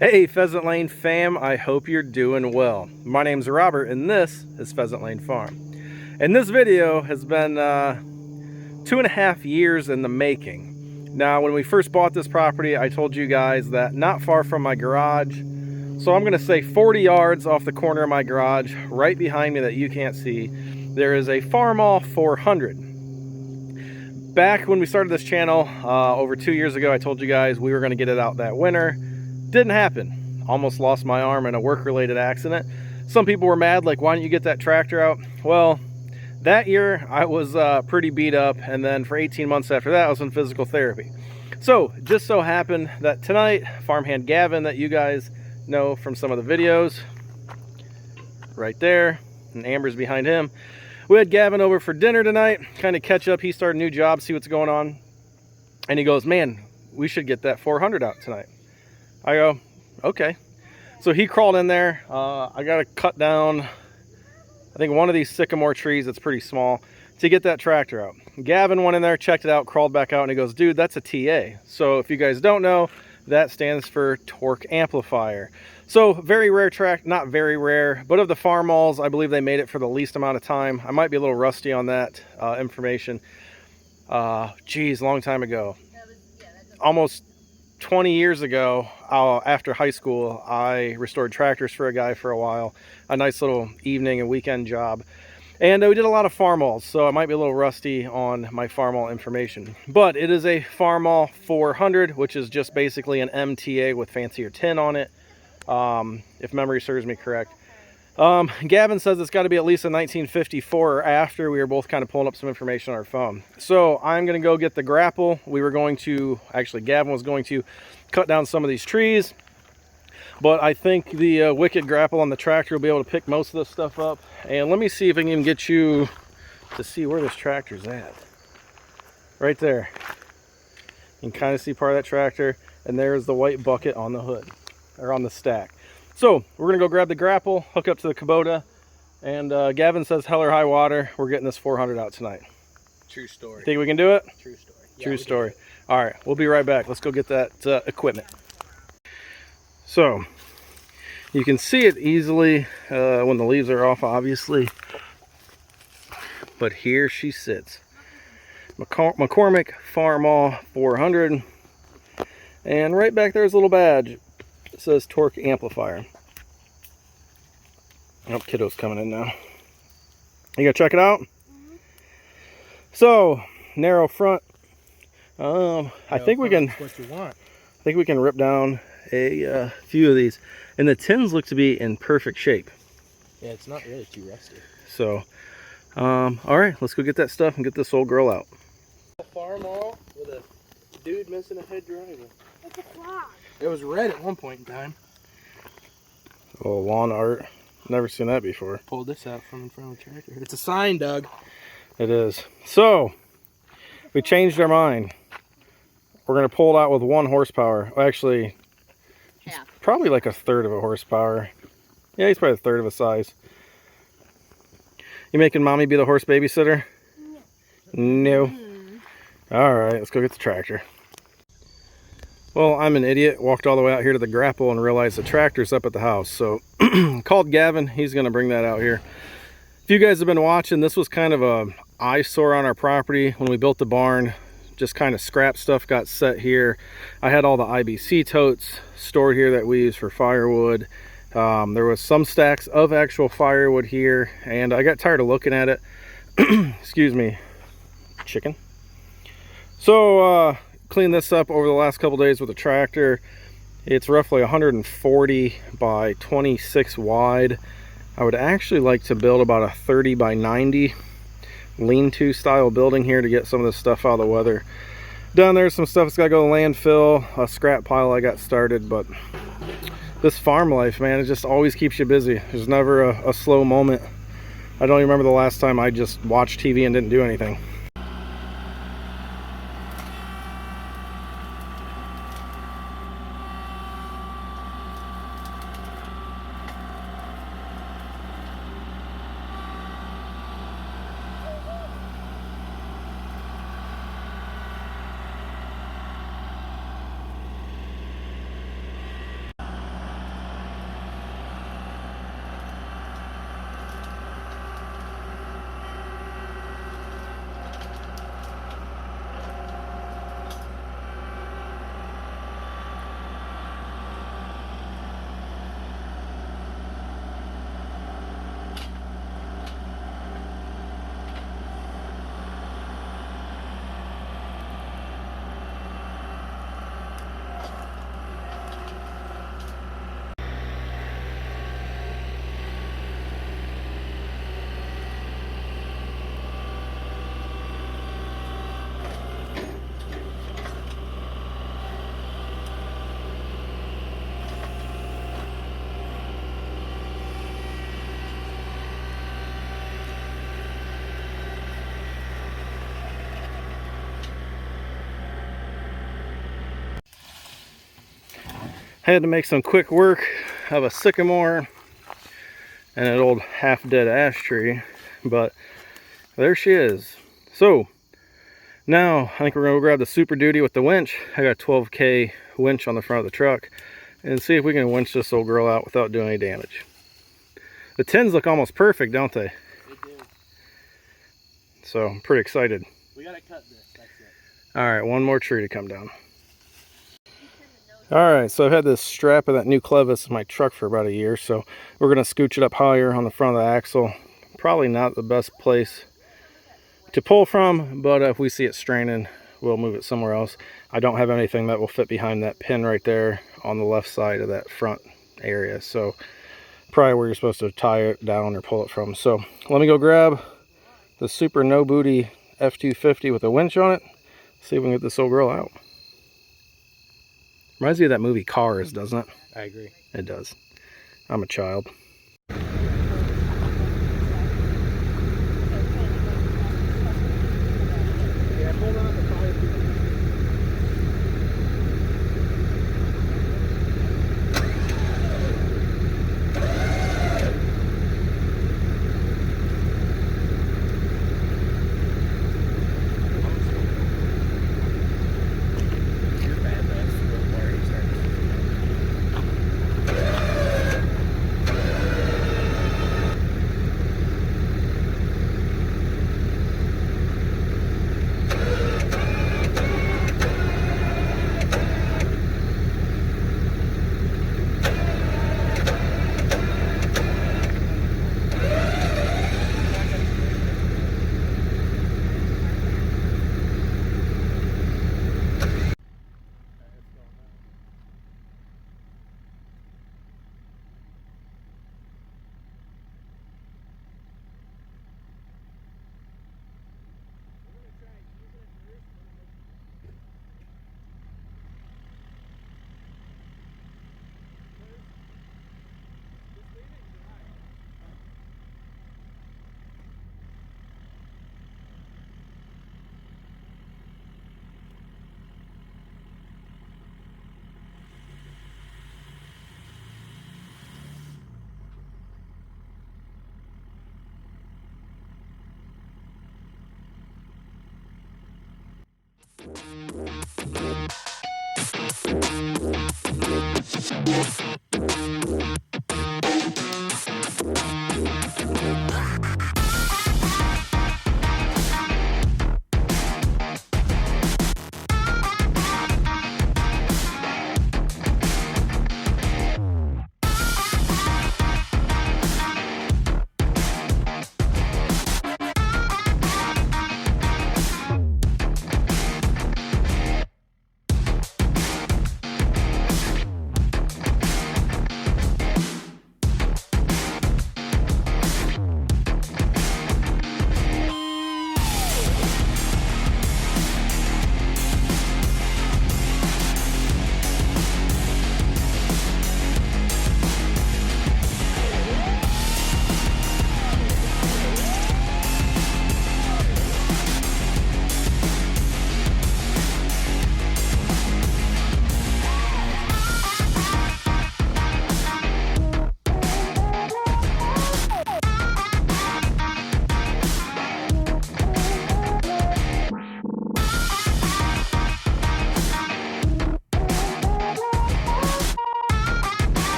Hey Pheasant Lane fam, I hope you're doing well. My name's Robert and this is Pheasant Lane Farm. And this video has been 2.5 years in the making. Now when we first bought this property, I told you guys that not far from my garage, so I'm gonna say 40 yards off the corner of my garage, right behind me that you can't see, there is a Farmall 400. Back when we started this channel over 2 years ago, I told you guys we were gonna get it out that winter. Didn't happen. Almost lost my arm in a work-related accident. Some people were mad, like, why didn't you get that tractor out? Well, that year I was pretty beat up, and then for 18 months after that I was in physical therapy. So just so happened that tonight, farmhand Gavin, that you guys know from some of the videos, right there, and Amber's behind him, we had Gavin over for dinner tonight, kind of catch up. He started a new job, see what's going on, and he goes, man, we should get that 400 out tonight. I go, okay. So he crawled in there. I got to cut down, I think, one of these sycamore trees that's pretty small to get that tractor out. Gavin went in there, checked it out, crawled back out, and he goes, dude, that's a TA. So if you guys don't know, that stands for torque amplifier. So very rare track, not very rare, but of the Farmalls, I believe they made it for the least amount of time. I might be a little rusty on that information. Geez, long time ago. Almost 20 years ago, after high school, I restored tractors for a guy for a while, a nice little evening and weekend job. And we did a lot of Farmalls, so I might be a little rusty on my Farmall information. But it is a Farmall 400, which is just basically an MTA with fancier tin on it, if memory serves me correct. Gavin says it's got to be at least a 1954 or after. We were both kind of pulling up some information on our phone. So I'm going to go get the grapple. We were going to, actually Gavin was going to cut down some of these trees. But I think the wicked grapple on the tractor will be able to pick most of this stuff up. And let me see if I can even get you to see where this tractor's at. Right there. You can kind of see part of that tractor. And there's the white bucket on the hood, or on the stack. So we're gonna go grab the grapple, hook up to the Kubota, and Gavin says hell or high water, we're getting this 400 out tonight. True story. Think we can do it? True story. Yeah, True story. All right, we'll be right back. Let's go get that equipment. So you can see it easily when the leaves are off, obviously. But here she sits. McCormick Farmall 400. And right back there's a little badge. It says torque amplifier. Oh, kiddo's coming in now. You gonna check it out? Mm-hmm. So narrow front. I think we can. What you want? I think we can rip down a few of these, and the tins look to be in perfect shape. Yeah, it's not really too rusty. So, all right, let's go get that stuff and get this old girl out. A Farmall with a dude missing a head driver. It's a flag. It was red at one point in time. Oh, lawn art. Never seen that before. Pulled this out from in front of the tractor. It's a sign, Doug. It is. So, we changed our mind. We're going to pull it out with 1 horsepower. Well, actually, half. Probably like a third of a horsepower. Yeah, he's probably a third of a size. You making mommy be the horse babysitter? No. All right, let's go get the tractor. Well, I'm an idiot. Walked all the way out here to the grapple and realized the tractor's up at the house. So called Gavin. He's going to bring that out here. If you guys have been watching, this was kind of a eyesore on our property when we built the barn. Just kind of scrap stuff got set here. I had all the IBC totes stored here that we use for firewood. There was some stacks of actual firewood here, and I got tired of looking at it. Excuse me, chicken. So cleaned this up over the last couple days with a tractor. It's roughly 140 by 26 wide. I would actually like to build about a 30 by 90 lean-to style building here to get some of this stuff out of the weather. Down there's some stuff that's got to go to landfill, a scrap pile I got started, but this farm life, man, it just always keeps you busy. There's never a slow moment. I don't even remember the last time I just watched TV and didn't do anything. I had to make some quick work of a sycamore and an old half-dead ash tree, but there she is. So now I think we're gonna go grab the Super Duty with the winch. I got a 12K winch on the front of the truck and see if we can winch this old girl out without doing any damage. The tins look almost perfect, don't they? They do. So I'm pretty excited. We gotta cut this, that's it. All right, one more tree to come down. All right, so I've had this strap of that new clevis in my truck for about a year, so we're gonna scooch it up higher on the front of the axle. Probably not the best place to pull from, but if we see it straining, we'll move it somewhere else. I don't have anything that will fit behind that pin right there on the left side of that front area, so probably where you're supposed to tie it down or pull it from. So let me go grab the Super No Booty F250 with a winch on it, see if we can get this old girl out. Reminds me of that movie Cars, doesn't it? I agree. It does. I'm a child. Yeah, hold on to 5 feet.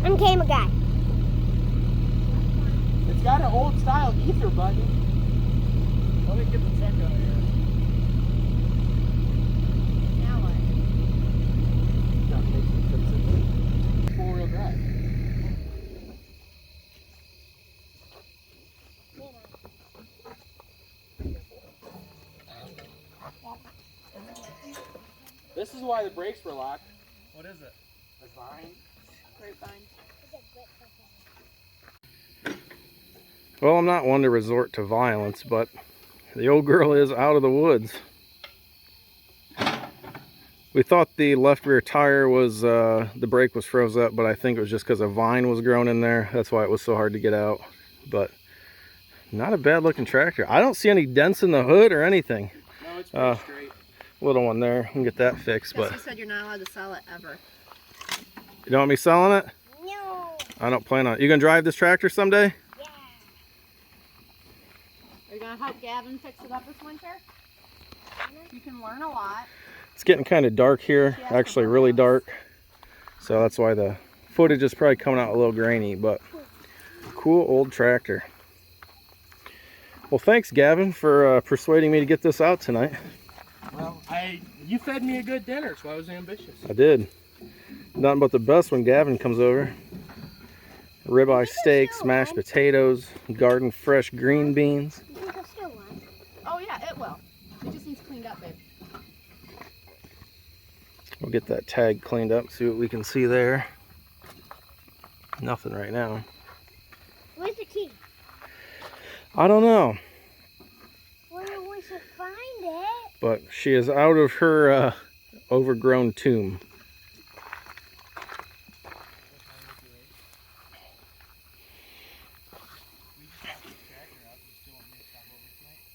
I'm Gamer Guy. It's got an old style gear. your button. Let me get the truck out of here. Now what? Not making sense. Four-wheel drive. This is why the brakes were locked. What is it? A vine? Grapevine. Well, I'm not one to resort to violence, but the old girl is out of the woods. We thought the left rear tire was, the brake was froze up, but I think it was just because a vine was growing in there. That's why it was so hard to get out. But not a bad looking tractor. I don't see any dents in the hood or anything. No, it's pretty straight. Little one there. We can get that fixed. Jesse But said you're not allowed to sell it ever. you don't want me selling it? No. I don't plan on it. You gonna drive this tractor someday? Yeah. Are you gonna help Gavin fix it up this winter? You can learn a lot. It's getting kind of dark here. Actually, really dark. So that's why the footage is probably coming out a little grainy. But cool old tractor. Well, thanks, Gavin, for persuading me to get this out tonight. Well, you fed me a good dinner, so I was ambitious. I did. Nothing but the best when Gavin comes over. Ribeye steaks, mashed potatoes, garden fresh green beans. You think it'll still run? Oh yeah, it will. It just needs cleaned up, babe. We'll get that tag cleaned up, see what we can see there. Nothing right now. Where's the key? I don't know, Well, we should find it. but she is out of her overgrown tomb.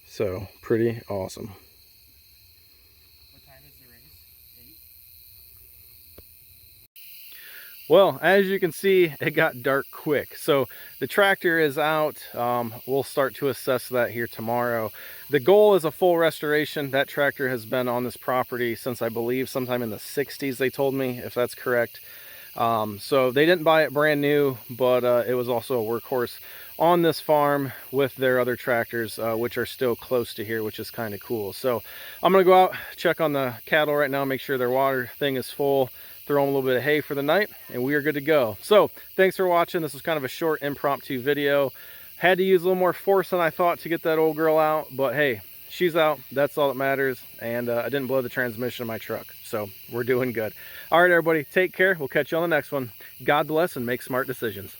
So, pretty awesome. What time is the race? 8? Well, as you can see, it got dark quick. So the tractor is out. We'll start to assess that here tomorrow. The goal is a full restoration. That tractor has been on this property since, I believe, sometime in the 60s, they told me, if that's correct. So they didn't buy it brand new, but it was also a workhorse on this farm with their other tractors, which are still close to here, which is kind of cool. So I'm gonna go out, check on the cattle right now, make sure their water thing is full, throw them a little bit of hay for the night, and we are good to go. So thanks for watching. This was kind of a short impromptu video. Had to use a little more force than I thought to get that old girl out, but hey, she's out. That's all that matters. And I didn't blow the transmission of my truck, so we're doing good. All right, everybody, take care. We'll catch you on the next one. God bless and make smart decisions.